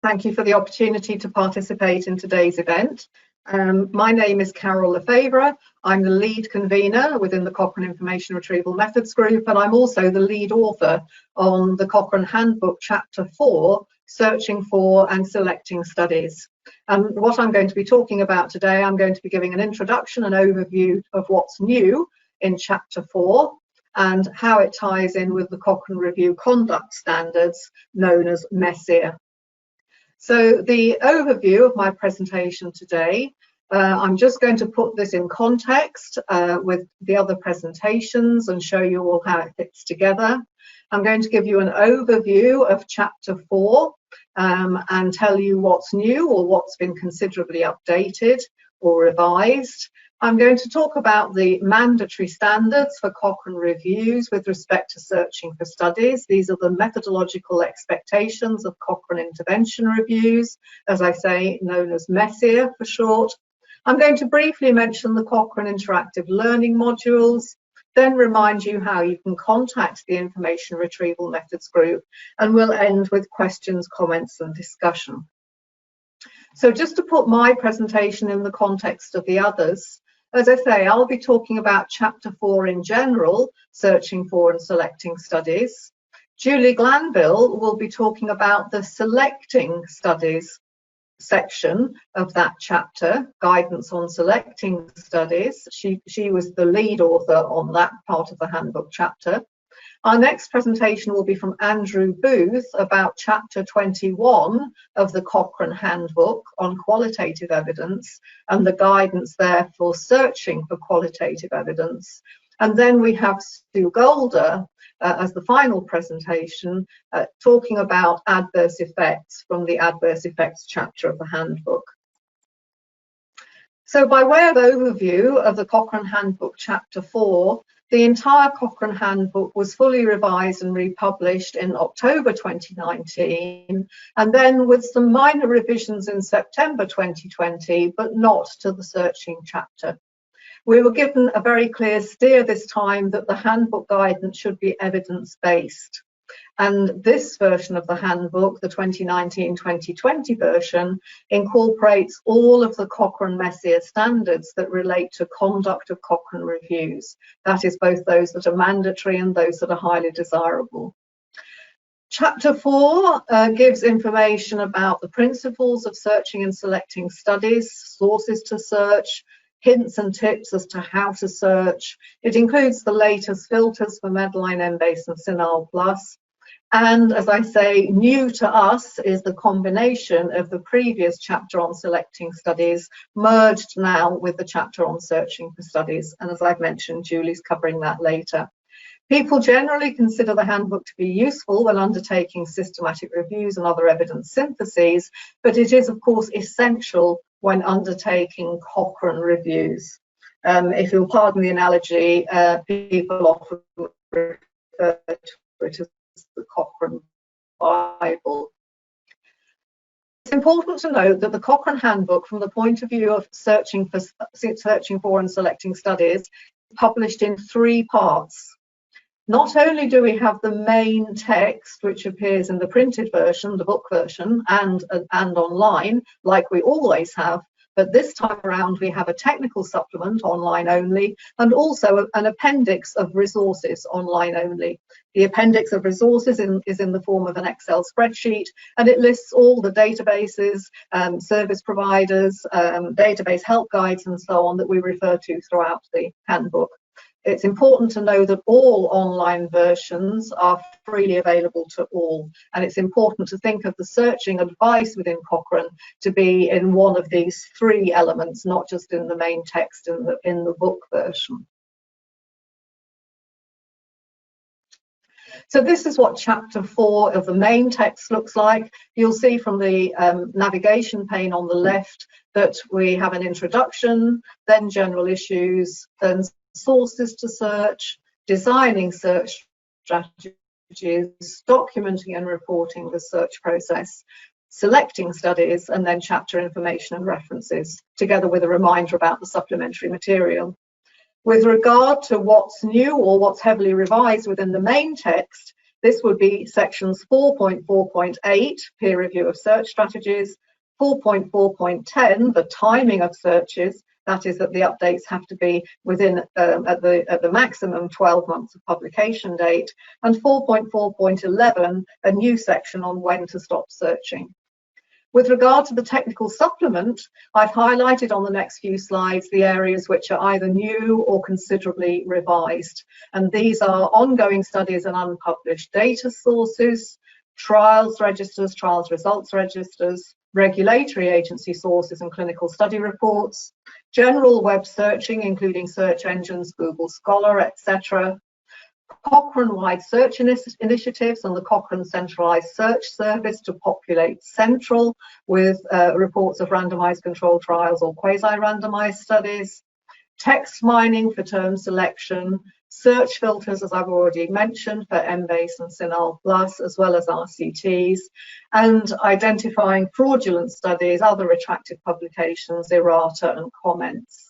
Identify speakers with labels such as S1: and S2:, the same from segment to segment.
S1: Thank you for the opportunity to participate in today's event. My name is Carol Lefebvre. I'm the lead convener within the Cochrane Information Retrieval Methods Group, and I'm also the lead author on the Cochrane Handbook Chapter 4, Searching for and Selecting Studies. And what I'm going to be talking about today, I'm going to be giving an introduction and overview of what's new in Chapter 4 and how it ties in with the Cochrane Review Conduct Standards known as MECIR. So the overview of my presentation today, I'm just going to put this in context with the other presentations and show you all how it fits together. I'm going to give you an overview of Chapter 4 and tell you what's new or what's been considerably updated or revised. I'm going to talk about the mandatory standards for Cochrane Reviews with respect to searching for studies. These are the methodological expectations of Cochrane Intervention Reviews, as I say, known as MECIR for short. I'm going to briefly mention the Cochrane Interactive Learning modules, then remind you how you can contact the Information Retrieval Methods Group, and we'll end with questions, comments, and discussion. So just to put my presentation in the context of the others, as I say, I'll be talking about Chapter 4 in general, searching for and selecting studies. Julie Glanville will be talking about the selecting studies section of that chapter, guidance on selecting studies. She was the lead author on that part of the handbook chapter. Our next presentation will be from Andrew Booth about Chapter 21 of the Cochrane Handbook on qualitative evidence and the guidance there for searching for qualitative evidence. And then we have Stu Golder as the final presentation talking about adverse effects from the adverse effects chapter of the handbook. So by way of overview of the Cochrane Handbook Chapter 4, the entire Cochrane Handbook was fully revised and republished in October 2019, and then with some minor revisions in September 2020, but not to the searching chapter. We were given a very clear steer this time that the handbook guidance should be evidence-based. And this version of the handbook, the 2019-2020 version, incorporates all of the Cochrane MECIR standards that relate to conduct of Cochrane reviews. That is both those that are mandatory and those that are highly desirable. Chapter 4 gives information about the principles of searching and selecting studies, sources to search, hints and tips as to how to search. It includes the latest filters for Medline, Embase and CINAHL+. And as I say, new to us is the combination of the previous chapter on selecting studies merged now with the chapter on searching for studies. And as I've mentioned, Julie's covering that later. People generally consider the handbook to be useful when undertaking systematic reviews and other evidence syntheses, but it is of course essential when undertaking Cochrane reviews. If you'll pardon the analogy, people often refer to it as the Cochrane Bible. It's important to note that the Cochrane Handbook, from the point of view of searching for and selecting studies, is published in 3 parts. Not only do we have the main text, which appears in the printed version, the book version, and online, like we always have, but this time around we have a technical supplement online only, and also an appendix of resources online only. The appendix of resources is in the form of an Excel spreadsheet, and it lists all the databases, service providers, database help guides and so on that we refer to throughout the handbook. It's important to know that all online versions are freely available to all, and it's important to think of the searching advice within Cochrane to be in one of these 3 elements, not just in the main text in the book version. So this is what Chapter 4 of the main text looks like. You'll see from the navigation pane on the left that we have an introduction, then general issues, then sources to search, designing search strategies, documenting and reporting the search process, selecting studies, and then chapter information and references, together with a reminder about the supplementary material. With regard to what's new or what's heavily revised within the main text, This would be sections 4.4.8, peer review of search strategies, 4.4.10, the timing of searches, that is that the updates have to be within at the maximum 12 months of publication date, and 4.4.11, a new section on when to stop searching. With regard to the technical supplement, I've highlighted on the next few slides the areas which are either new or considerably revised. And these are ongoing studies and unpublished data sources, trials registers, trials results registers, regulatory agency sources and clinical study reports, general web searching, including search engines, Google Scholar, etc., Cochrane-wide search initiatives and the Cochrane Centralized Search Service to populate Central with reports of randomized controlled trials or quasi-randomized studies, text mining for term selection, search filters, as I've already mentioned, for Embase and CINAHL+, as well as RCTs, and identifying fraudulent studies, other retracted publications, errata and comments.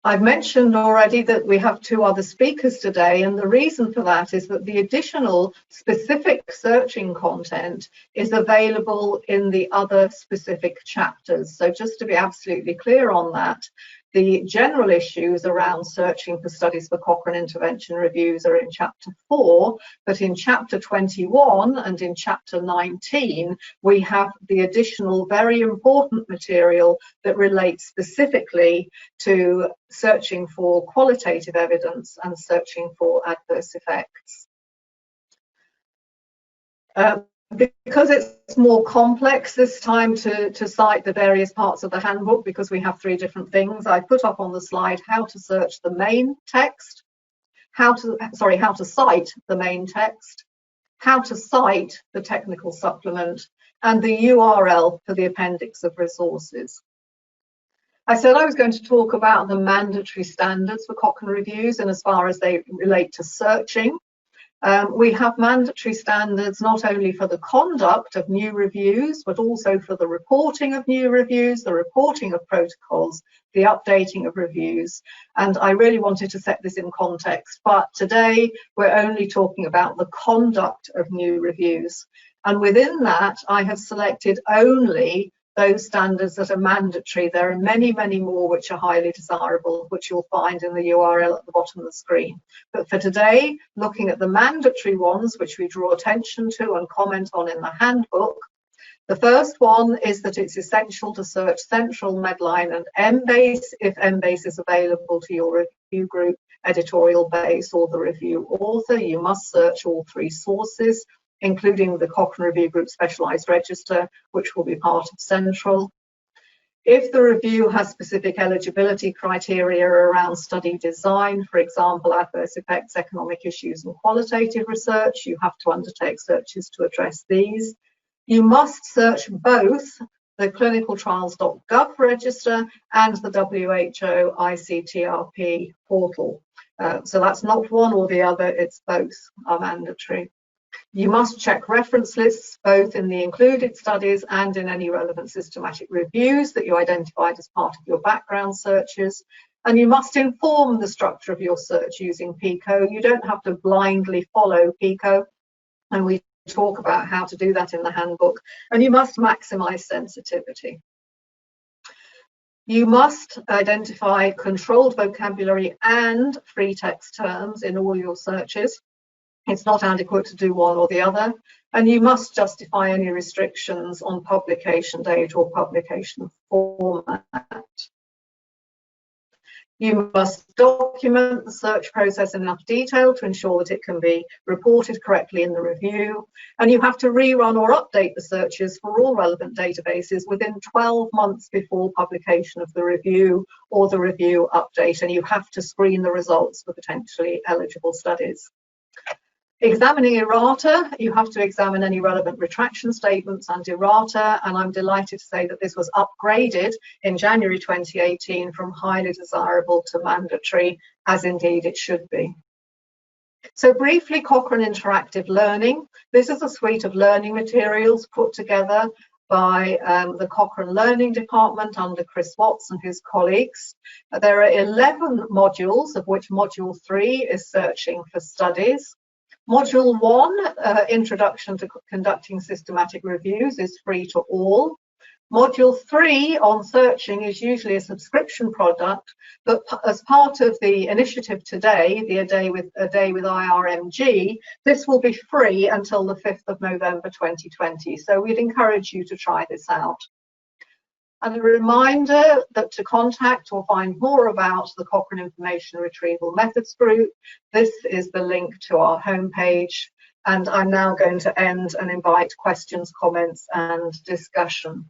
S1: I've mentioned already that we have two other speakers today, and the reason for that is that the additional specific searching content is available in the other specific chapters. So just to be absolutely clear on that, the general issues around searching for studies for Cochrane intervention reviews are in chapter 4, but in chapter 21 and in chapter 19, we have the additional very important material that relates specifically to searching for qualitative evidence and searching for adverse effects. Because it's more complex this time to cite the various parts of the handbook, because we have 3 different things, I put up on the slide how to search the main text, how to cite the main text, how to cite the technical supplement, and the URL for the appendix of resources. I said I was going to talk about the mandatory standards for Cochrane Reviews, and as far as they relate to searching. We have mandatory standards not only for the conduct of new reviews, but also for the reporting of new reviews, the reporting of protocols, the updating of reviews. And I really wanted to set this in context, but today we're only talking about the conduct of new reviews. And within that, I have selected only those standards that are mandatory. There are many, many more which are highly desirable, which you'll find in the URL at the bottom of the screen. But for today, looking at the mandatory ones, which we draw attention to and comment on in the handbook, the first one is that it's essential to search Central, Medline and Embase if Embase is available to your review group, editorial base or the review author. You must search all 3 sources, including the Cochrane Review Group Specialised Register, which will be part of Central. If the review has specific eligibility criteria around study design, for example, adverse effects, economic issues and qualitative research, you have to undertake searches to address these. You must search both the clinicaltrials.gov register and the WHO ICTRP portal. So that's not one or the other, it's both are mandatory. You must check reference lists both in the included studies and in any relevant systematic reviews that you identified as part of your background searches. And you must inform the structure of your search using PICO. You don't have to blindly follow PICO, and we talk about how to do that in the handbook. And you must maximize sensitivity. You must identify controlled vocabulary and free text terms in all your searches. It's not adequate to do one or the other, and you must justify any restrictions on publication date or publication format. You must document the search process in enough detail to ensure that it can be reported correctly in the review, and you have to rerun or update the searches for all relevant databases within 12 months before publication of the review or the review update, and you have to screen the results for potentially eligible studies. Examining errata, you have to examine any relevant retraction statements and errata, and I'm delighted to say that this was upgraded in January 2018 from highly desirable to mandatory, as indeed it should be. So briefly, Cochrane Interactive Learning. This is a suite of learning materials put together by the Cochrane Learning Department under Chris Watts and his colleagues. There are 11 modules, of which Module 3 is Searching for Studies. Module 1, Introduction to Conducting Systematic Reviews, is free to all. Module 3 on searching is usually a subscription product, but as part of the initiative today, A Day with IRMG, this will be free until the 5th of November 2020. So we'd encourage you to try this out. And a reminder that to contact or find more about the Cochrane Information Retrieval Methods Group, this is the link to our homepage. And I'm now going to end and invite questions, comments, and discussion.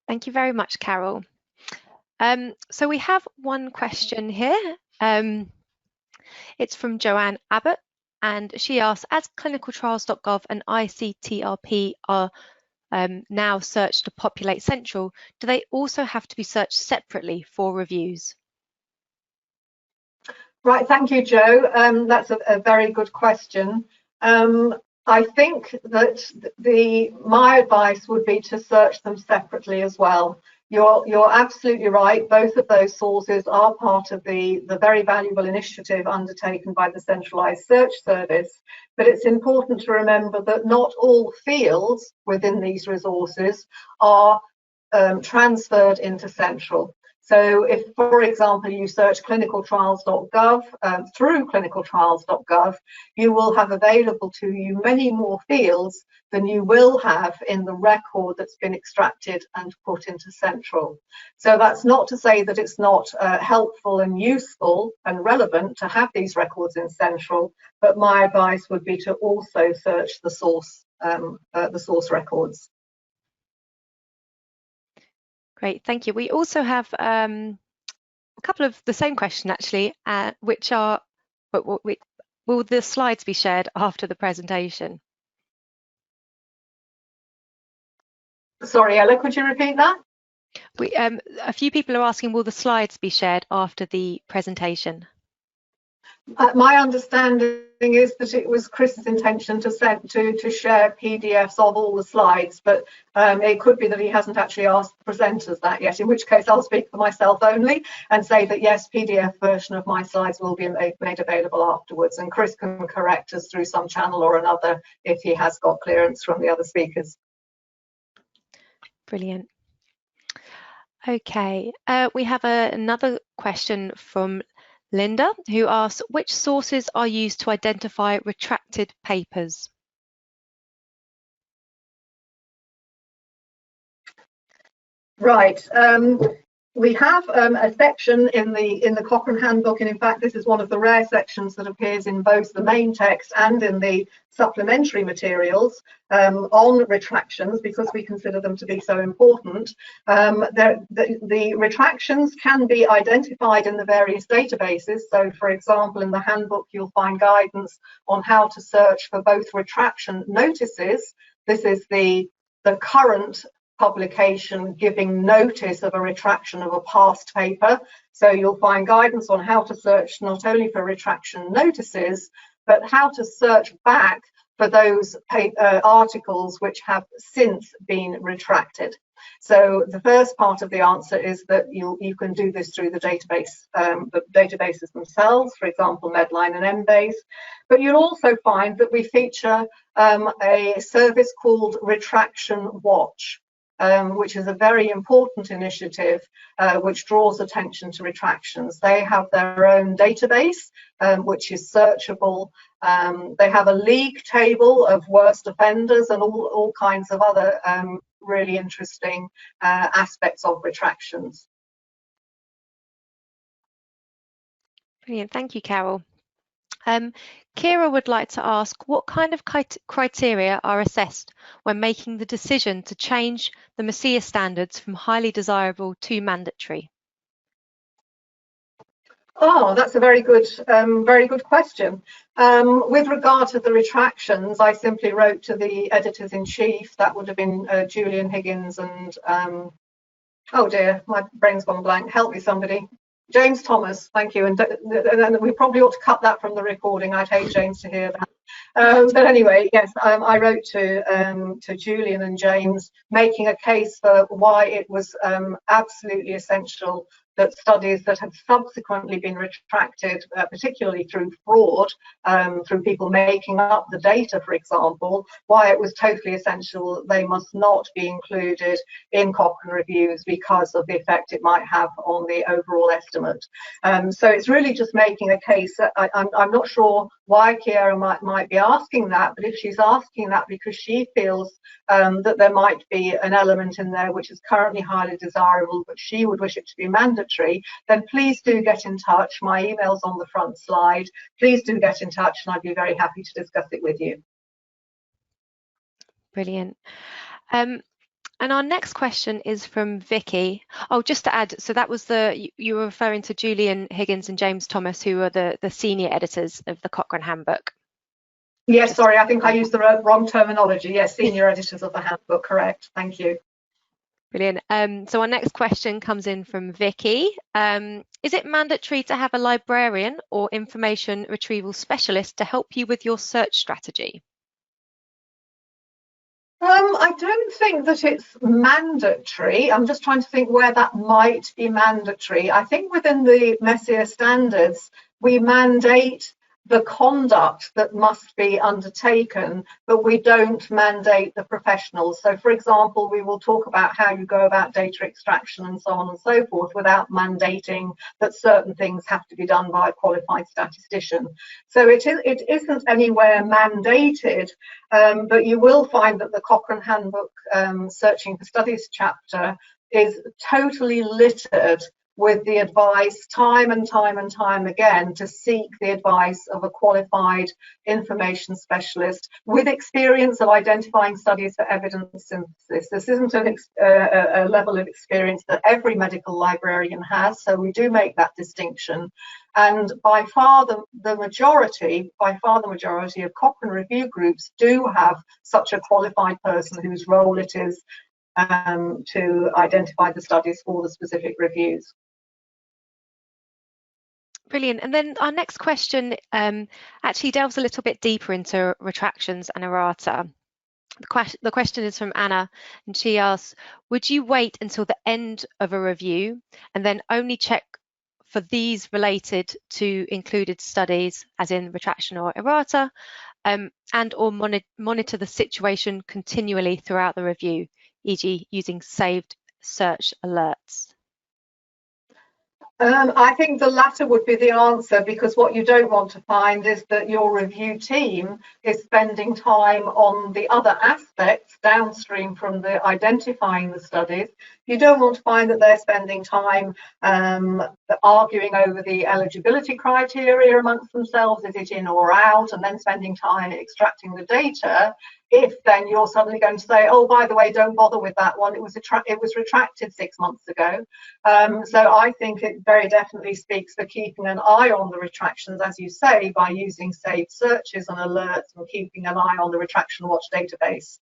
S2: Thank you very much, Carol. So we have one question here. It's from Joanne Abbott, and she asks, as clinicaltrials.gov and ICTRP are now searched to populate Central, do they also have to be searched separately for reviews?
S1: Right, thank you, Jo. That's a very good question. I think that my advice would be to search them separately as well. You're absolutely right. Both of those sources are part of the very valuable initiative undertaken by the Centralised Search Service. But it's important to remember that not all fields within these resources are transferred into Central. So if, for example, you search clinicaltrials.gov through clinicaltrials.gov, you will have available to you many more fields than you will have in the record that's been extracted and put into Central. So that's not to say that it's not helpful and useful and relevant to have these records in Central, but my advice would be to also search the source records.
S2: Great, thank you. We also have a couple of the same question actually, which are, will the slides be shared after the presentation?
S1: Sorry, Ella, could you repeat that?
S2: A few people are asking, will the slides be shared after the presentation?
S1: My understanding is that it was Chris's intention to share PDFs of all the slides, but it could be that he hasn't actually asked the presenters that yet, in which case I'll speak for myself only and say that yes, PDF version of my slides will be made available afterwards, and Chris can correct us through some channel or another if he has got clearance from the other speakers.
S2: Brilliant. Okay, we have another question from Linda, who asks, which sources are used to identify retracted papers?
S1: Right. We have a section in the Cochrane Handbook, and in fact this is one of the rare sections that appears in both the main text and in the supplementary materials on retractions, because we consider them to be so important. The retractions can be identified in the various databases. So for example, in the handbook you'll find guidance on how to search for both retraction notices. This is the current publication giving notice of a retraction of a past paper. So you'll find guidance on how to search not only for retraction notices, but how to search back for those articles which have since been retracted. So the first part of the answer is that you can do this through the databases themselves, for example, Medline and Embase. But you'll also find that we feature a service called Retraction Watch, which is a very important initiative which draws attention to retractions. They have their own database which is searchable. They have a league table of worst offenders and all kinds of other really interesting aspects of retractions.
S2: Brilliant, thank you, Carol. Kira would like to ask, what kind of criteria are assessed when making the decision to change the MECIR standards from highly desirable to mandatory?
S1: Oh, that's a very good question. With regard to the retractions, I simply wrote to the editors-in-chief. That would have been Julian Higgins and, oh dear, my brain's gone blank. Help me, somebody. James Thomas, thank you. And we probably ought to cut that from the recording. I'd hate James to hear that. But anyway, yes, I wrote to Julian and James, making a case for why it was absolutely essential that studies that have subsequently been retracted, particularly through fraud, through people making up the data, for example, why it was totally essential they must not be included in Cochrane Reviews because of the effect it might have on the overall estimate. So it's really just making a case. I'm not sure why Chiara might be asking that, but if she's asking that because she feels that there might be an element in there which is currently highly desirable, but she would wish it to be mandatory, then please do get in touch. My email's on the front slide. Please do get in touch and I'd be very happy to discuss it with you.
S2: Brilliant. And our next question is from Vicky. Oh, just to add, so that was you were referring to Julian Higgins and James Thomas, who are the senior editors of the Cochrane Handbook.
S1: Yes, sorry, I think I used the wrong terminology. Yes, senior editors of the handbook, correct. Thank you.
S2: Brilliant. So our next question comes in from Vicky. Is it mandatory to have a librarian or information retrieval specialist to help you with your search strategy?
S1: I don't think that it's mandatory. I'm just trying to think where that might be mandatory. I think within the MECIR standards, we mandate the conduct that must be undertaken, but we don't mandate the professionals. So, for example, we will talk about how you go about data extraction and so on and so forth without mandating that certain things have to be done by a qualified statistician. So it isn't anywhere mandated, but you will find that the Cochrane Handbook Searching for Studies chapter is totally littered with the advice time and time again to seek the advice of a qualified information specialist with experience of identifying studies for evidence synthesis. This isn't a level of experience that every medical librarian has, so we do make that distinction. And by far the majority of Cochrane review groups do have such a qualified person whose role it is to identify the studies for the specific reviews.
S2: Brilliant. And then our next question actually delves a little bit deeper into retractions and errata. The question is from Anna, and she asks, would you wait until the end of a review and then only check for these related to included studies, as in retraction or errata, and or monitor the situation continually throughout the review, e.g. using saved search alerts?
S1: I think the latter would be the answer, because what you don't want to find is that your review team is spending time on the other aspects downstream from the identifying the studies. You don't want to find that they're spending time arguing over the eligibility criteria amongst themselves, is it in or out, and then spending time extracting the data. If then you're suddenly going to say, oh, by the way, don't bother with that one, it was retracted 6 months ago. So I think it very definitely speaks for keeping an eye on the retractions, as you say, by using saved searches and alerts and keeping an eye on the Retraction Watch database.